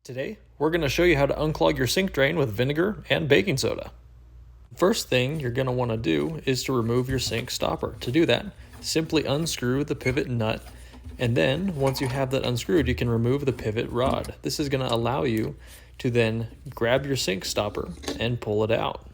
Today, we're going to show you how to unclog your sink drain with vinegar and baking soda. First thing you're going to want to do is to remove your sink stopper. To do that, simply unscrew the pivot nut, and then once you have that unscrewed, you can remove the pivot rod. This is going to allow you to then grab your sink stopper and pull it out.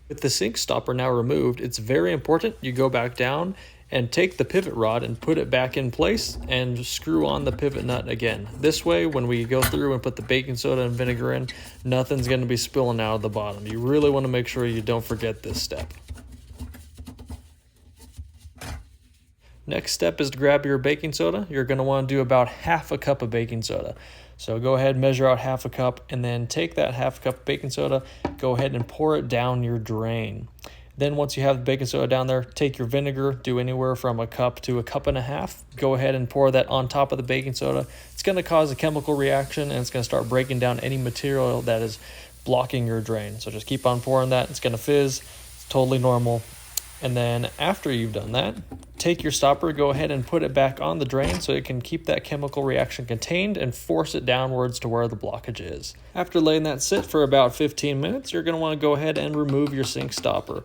With the sink stopper now removed, it's very important you go back down and take the pivot rod and put it back in place and screw on the pivot nut again. This way, when we go through and put the baking soda and vinegar in, nothing's going to be spilling out of the bottom. You really want to make sure you don't forget this step. Next step is to grab your baking soda. You're going to want to do about half a cup of baking soda. So go ahead, measure out half a cup, and then take that half a cup of baking soda, go ahead and pour it down your drain. Then once you have the baking soda down there, take your vinegar, do anywhere from a cup to a cup and a half. Go ahead and pour that on top of the baking soda. It's going to cause a chemical reaction, and it's going to start breaking down any material that is blocking your drain. So just keep on pouring that. It's going to fizz. It's totally normal. And then after you've done that, take your stopper, go ahead and put it back on the drain so it can keep that chemical reaction contained and force it downwards to where the blockage is. After letting that sit for about 15 minutes, you're going to want to go ahead and remove your sink stopper.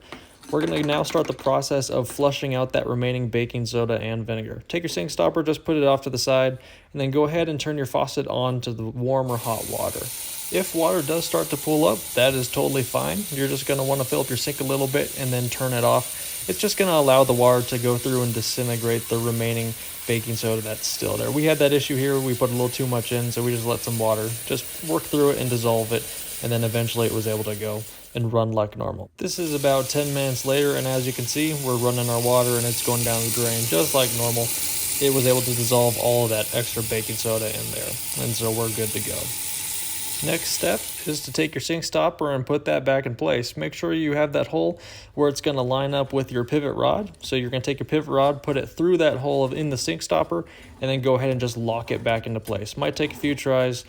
We're going to now start the process of flushing out that remaining baking soda and vinegar. Take your sink stopper, just put it off to the side, and then go ahead and turn your faucet on to the warm or hot water. If water does start to pool up, that is totally fine. You're just going to want to fill up your sink a little bit and then turn it off. It's just going to allow the water to go through and disintegrate the remaining baking soda that's still there. We had that issue here. We put a little too much in, so we just let some water just work through it and dissolve it, and then eventually it was able to go and run like normal. This is about 10 minutes later, and as you can see, we're running our water and it's going down the drain just like normal. It was able to dissolve all of that extra baking soda in there, and so we're good to go. Next step is to take your sink stopper and put that back in place. Make sure you have that hole where it's going to line up with your pivot rod. So you're going to take your pivot rod, put it through that hole in the sink stopper, and then go ahead and just lock it back into place. Might take a few tries.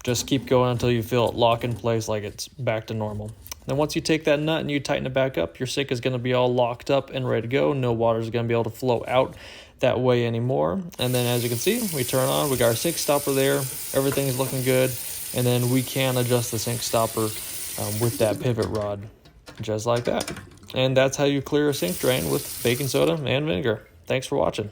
Just keep going until you feel it lock in place like it's back to normal. Then once you take that nut and you tighten it back up, your sink is going to be all locked up and ready to go. No water is going to be able to flow out that way anymore. And then as you can see, we turn on, we got our sink stopper there. Everything's looking good. And then we can adjust the sink stopper with that pivot rod, just like that. And that's how you clear a sink drain with baking soda and vinegar. Thanks for watching.